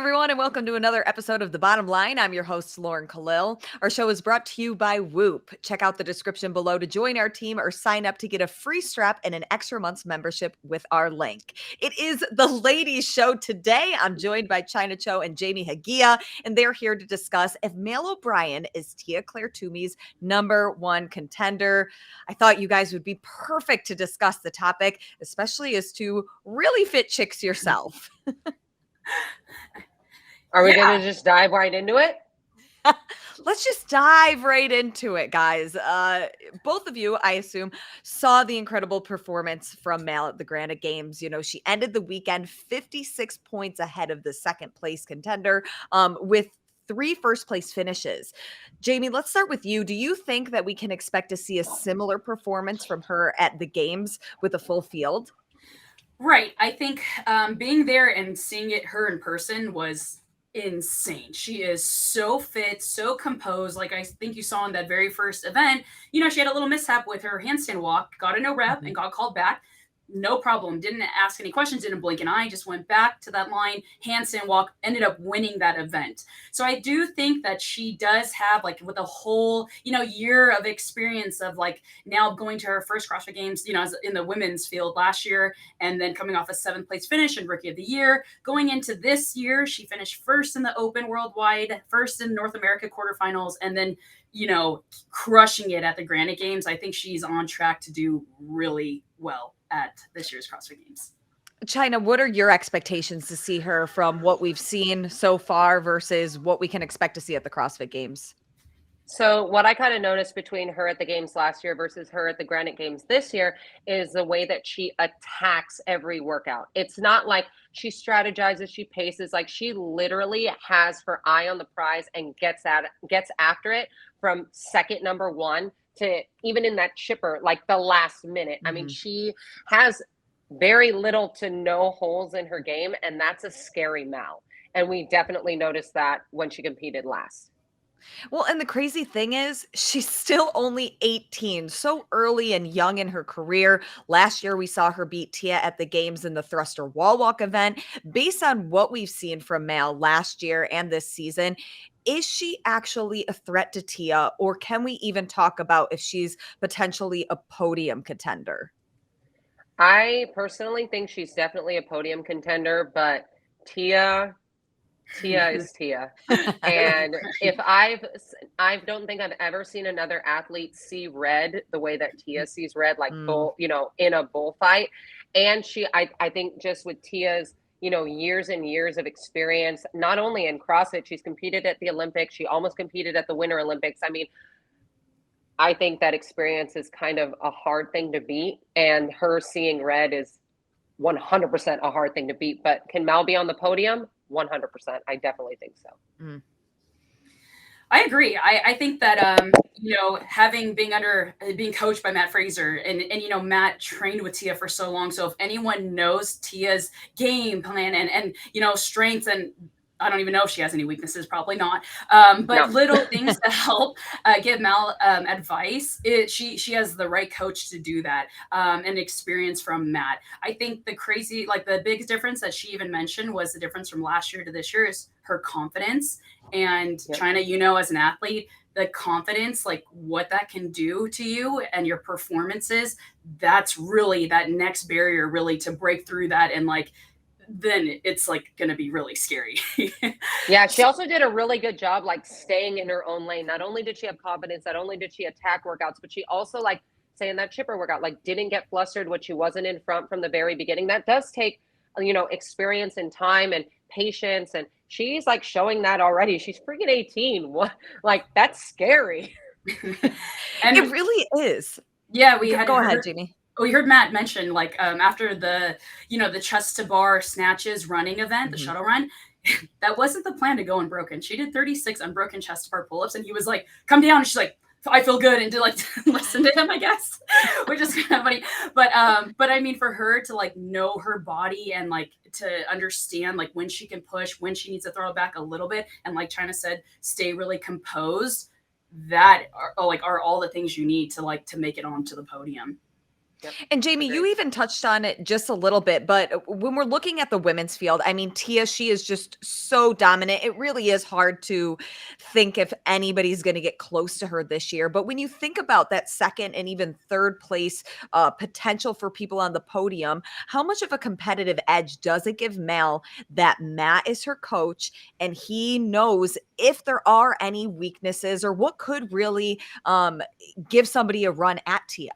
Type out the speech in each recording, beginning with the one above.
everyone, and welcome to another episode of The Bottom Line. I'm your host, Lauren Kalil. Our show is brought to you by Whoop. Check out the description below to join our team or sign up to get a free strap and an extra month's membership with our link. It is the ladies' show today. I'm joined by Chyna Cho and Jamie Hagiya, and they're here to discuss if Mal O'Brien is Tia-Clair Toomey's #1 contender. I thought you guys would be perfect to discuss the topic, especially as two really fit chicks yourself. Are we going to just dive right into it? Let's just dive right into it, guys. Both of you, I assume, saw the incredible performance from Mal at the Granite Games. You know, she ended the weekend 56 points ahead of the second place contender with 3 first-place finishes. Jamie, let's start with you. Do you think that we can expect to see a similar performance from her at the games with a full field? Right. I think being there and seeing her in person was insane. She is so fit, so composed. Like I think you saw in that very first event, she had a little mishap with her handstand walk, got a no rep and got called back. No problem. Didn't ask any questions, didn't blink an eye, just went back to that line, handstand walk, ended up winning that event. So I do think that she does have, like, with a whole, year of experience of, like, now going to her first CrossFit Games, as in the women's field last year, and then coming off a 7th place finish and Rookie of the Year. Going into this year, she finished first in the Open worldwide, first in North America quarterfinals, and then crushing it at the Granite Games. I think she's on track to do really well at this year's CrossFit Games. Chyna, what are your expectations to see her from what we've seen so far versus what we can expect to see at the CrossFit Games? So what I kind of noticed between her at the games last year versus her at the Granite Games this year is the way that she attacks every workout. It's not like she strategizes, she paces, like she literally has her eye on the prize and gets after it from second number 1 to even in that chipper, like the last minute. I mean, she has very little to no holes in her game, and that's a scary Mal. And we definitely noticed that when she competed last. Well, and the crazy thing is, she's still only 18, so early and young in her career. Last year, we saw her beat Tia at the games in the thruster wall walk event. Based on what we've seen from Mal last year and this season, is she actually a threat to Tia, or can we even talk about if she's potentially a podium contender? I personally think she's definitely a podium contender, but Tia is Tia. And if I don't think I've ever seen another athlete see red the way that Tia sees red, like bull, in a bullfight. And I think just with Tia's, years and years of experience, not only in CrossFit, she's competed at the Olympics. She almost competed at the Winter Olympics. I mean, I think that experience is kind of a hard thing to beat, and her seeing red is 100% a hard thing to beat. But can Mal be on the podium? 100%. I definitely think so. I agree. I think that being coached by Matt Fraser and Matt trained with Tia for so long. So if anyone knows Tia's game plan and strengths, and I don't even know if she has any weaknesses, probably not. But little things to help give Mal advice. She has the right coach to do that, and experience from Matt. I think the biggest difference that she even mentioned was the difference from last year to this year is her confidence. And Chyna, as an athlete, the confidence, like what that can do to you and your performances, that's really that next barrier really to break through that. And then it's going to be really scary. Yeah, she also did a really good job staying in her own lane. Not only did she have confidence, not only did she attack workouts, but she also say in that chipper workout, didn't get flustered when she wasn't in front from the very beginning. That does take, experience and time and patience. And she's showing that already. She's freaking 18. What? That's scary. And it really is. Yeah, go ahead, Jamie. We heard Matt mention after the chest to bar snatches running event, the shuttle run, that wasn't the plan to go unbroken. She did 36 unbroken chest to bar pull-ups, and he was like, come down. And she's like, I feel good, and to listen to him, I guess, which is kind of funny. But I mean, for her to know her body and to understand when she can push, when she needs to throw it back a little bit, and like Chyna said, stay really composed. That are all the things you need to make it onto the podium. And Jamie, you even touched on it just a little bit, but when we're looking at the women's field, I mean, Tia, she is just so dominant. It really is hard to think if anybody's going to get close to her this year. But when you think about that second and even third place potential for people on the podium, how much of a competitive edge does it give Mel that Matt is her coach and he knows if there are any weaknesses or what could really give somebody a run at Tia?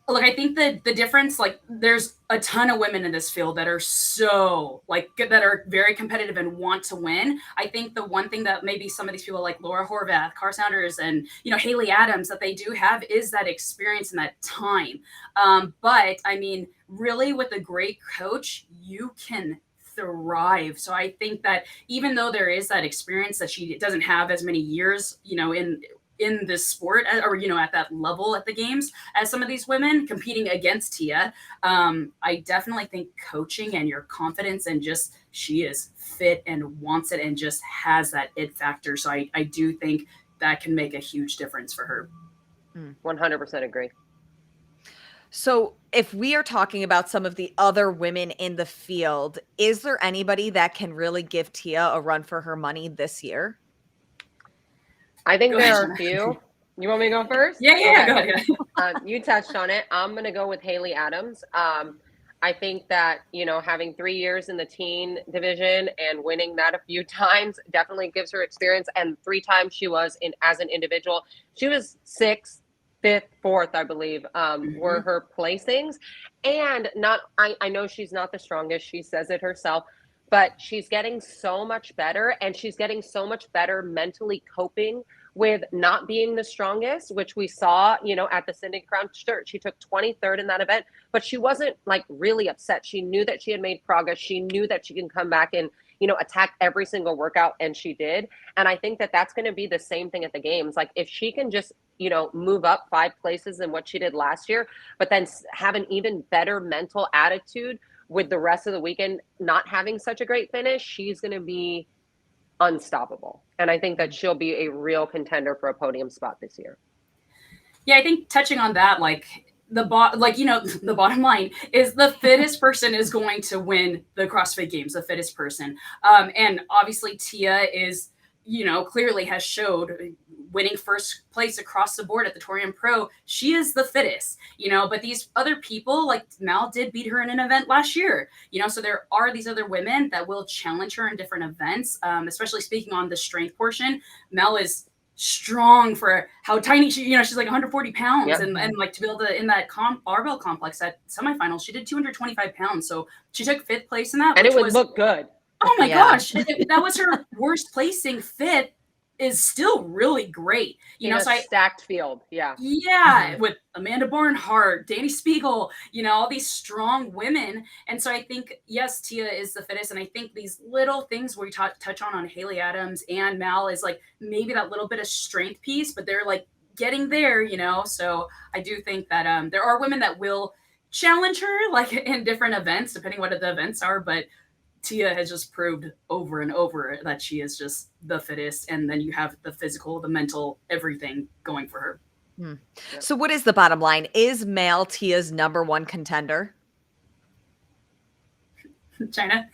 Look, I think that the difference, like, there's a ton of women in this field that are so, like, that are very competitive and want to win. I think the one thing that maybe some of these people like Laura Horvath, Car Sounders, and, you know, Haley Adams that they do have is that experience and that time. But, I mean, really with a great coach, you can thrive. So I think that even though there is that experience that she doesn't have as many years, you know, in this sport or, you know, at that level at the games as some of these women competing against Tia. I definitely think coaching and your confidence and just she is fit and wants it and just has that it factor. So I do think that can make a huge difference for her. 100% agree. So if we are talking about some of the other women in the field, is there anybody that can really give Tia a run for her money this year? I think there are a few. You want me to go first? Yeah, Okay. go ahead. You touched on it. I'm going to go with Haley Adams. I think that, you know, having 3 years in the teen division and winning that a few times definitely gives her experience. And 3 times she was in as an individual. She was 6th, 5th, 4th, I believe, were her placings. And I know she's not the strongest. She says it herself. But she's getting so much better, and she's getting so much better mentally coping with not being the strongest, which we saw, you know, at the Cindy Crown Shirt. She took 23rd in that event, but she wasn't like really upset. She knew that she had made progress. She knew that she can come back and, you know, attack every single workout, and she did. And I think that that's going to be the same thing at the games. Like if she can just, you know, move up 5 places than what she did last year, but then have an even better mental attitude with the rest of the weekend not having such a great finish, she's going to be unstoppable. And I think that she'll be a real contender for a podium spot this year. Yeah, I think touching on that, like the bottom line is the fittest person is going to win the CrossFit Games, the fittest person. And obviously Tia is, you know, clearly has showed winning first place across the board at the Torium Pro. She is the fittest, you know, but these other people, like Mal did beat her in an event last year, you know, so there are these other women that will challenge her in different events, especially speaking on the strength portion. Mel is strong for how tiny she, you know, she's like 140 pounds. Yep. And like to be able to, in that barbell complex at semifinals, she did 225 pounds. So she took 5th place in that. And it would look good. Oh my gosh. That was her worst placing. 5th is still really great. You know, so stacked field. Yeah. Yeah. With Amanda Barnhart, Danny Spiegel, you know, all these strong women. And so I think, yes, Tia is the fittest. And I think these little things where we touch on Haley Adams and Mal is like maybe that little bit of strength piece, but they're like getting there, you know? So I do think that there are women that will challenge her like in different events, depending what the events are, but Tia has just proved over and over that she is just the fittest. And then you have the physical, the mental, everything going for her. Yep. So what is the bottom line? Is Mal Tia's #1 contender? Chyna?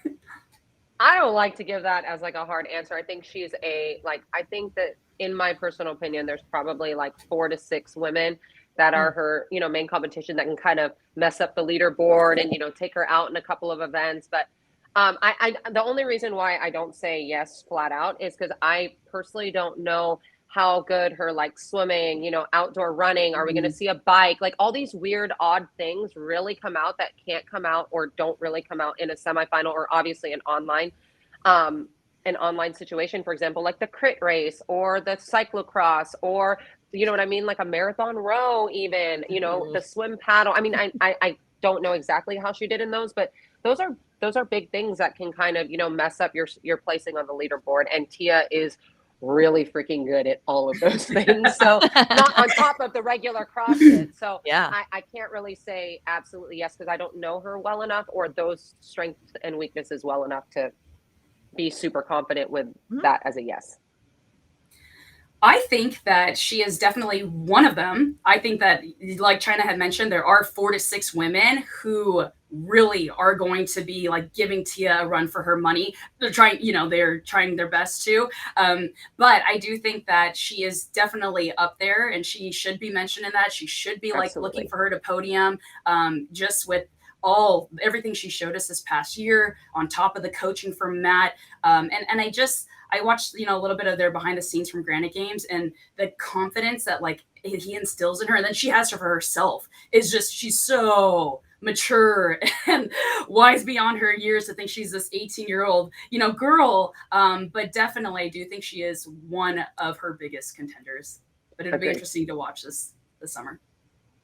I don't like to give that as like a hard answer. I think she's I think that in my personal opinion, there's probably like 4 to 6 women that are her, you know, main competition that can kind of mess up the leaderboard and, you know, take her out in a couple of events. But the only reason why I don't say yes flat out is because I personally don't know how good her like swimming, you know, outdoor running, are we going to see a bike, like all these weird, odd things really come out that can't come out or don't really come out in a semifinal or obviously an online situation, for example, like the crit race or the cyclocross or, you know what I mean? Like a marathon row, even, you know, the swim paddle. I mean, I don't know exactly how she did in those, but those are big things that can kind of, you know, mess up your placing on the leaderboard. And Tia is really freaking good at all of those things. So not on top of the regular CrossFit. So yeah, I can't really say absolutely yes, because I don't know her well enough or those strengths and weaknesses well enough to be super confident with that as a yes. I think that she is definitely one of them. I think that, like Chyna had mentioned, there are 4 to 6 women who really are going to be like giving Tia a run for her money. They're trying, they're trying their best to. But I do think that she is definitely up there, and she should be mentioned in that. She should be like looking for her to podium, just with everything she showed us this past year, on top of the coaching from Matt. And I watched, a little bit of their behind the scenes from Granite Games, and the confidence that like he instills in her, and then she has her for herself, is just, she's so mature and wise beyond her years to think she's this 18-year-old, girl. But definitely I do think she is one of her biggest contenders. But it'll be interesting to watch this summer.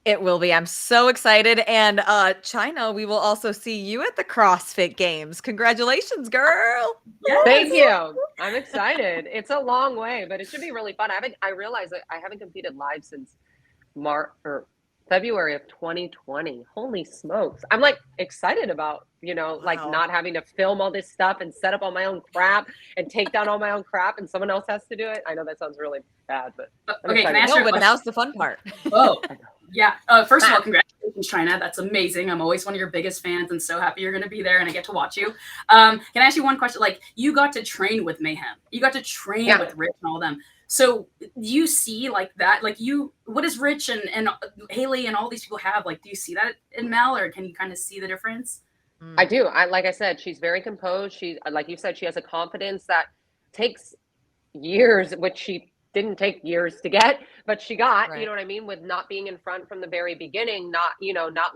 It will be. I'm so excited. And Chyna, we will also see you at the CrossFit Games. Congratulations, girl. Yes. Thank you. I'm excited. It's a long way, but it should be really fun. I realize that I haven't competed live since February of 2020. Holy smokes. I'm like excited about, like not having to film all this stuff and set up all my own crap and take down all my own crap and someone else has to do it. I know that sounds really bad, but okay, can I ask you but now's the fun part. Oh, yeah. First of all, congratulations, Chyna. That's amazing. I'm always one of your biggest fans and so happy you're going to be there and I get to watch you. Can I ask you one question? Like, you got to train with Mayhem. You got to train with Rich and all them. So do you see like that? Like what does Rich and Haley and all these people have? Like, do you see that in Mel, or can you kind of see the difference? I do. Like I said, she's very composed. She, like you said, she has a confidence that takes years, which she didn't take years to get, but she got, you know what I mean? With not being in front from the very beginning, not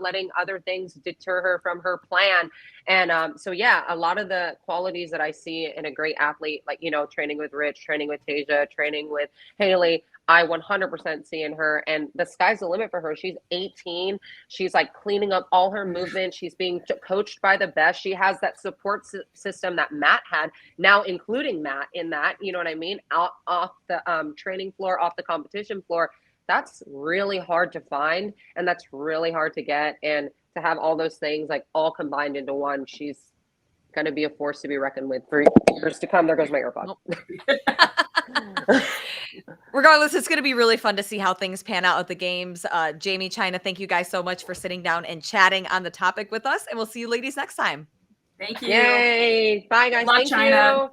letting other things deter her from her plan. And so, yeah, a lot of the qualities that I see in a great athlete, like, training with Rich, training with Tasia, training with Haley, I 100% see in her, and the sky's the limit for her. She's 18. She's like cleaning up all her movement. She's being coached by the best. She has that support system that Matt had, now including Matt in that, you know what I mean? Off the training floor, off the competition floor. That's really hard to find, and that's really hard to get. And to have all those things like all combined into one, she's going to be a force to be reckoned with for years to come. There goes my AirPod. Regardless, it's going to be really fun to see how things pan out at the games. Jamie, Chyna, thank you guys so much for sitting down and chatting on the topic with us, and we'll see you ladies next time. Thank you. Yay. Bye, guys. Thank you.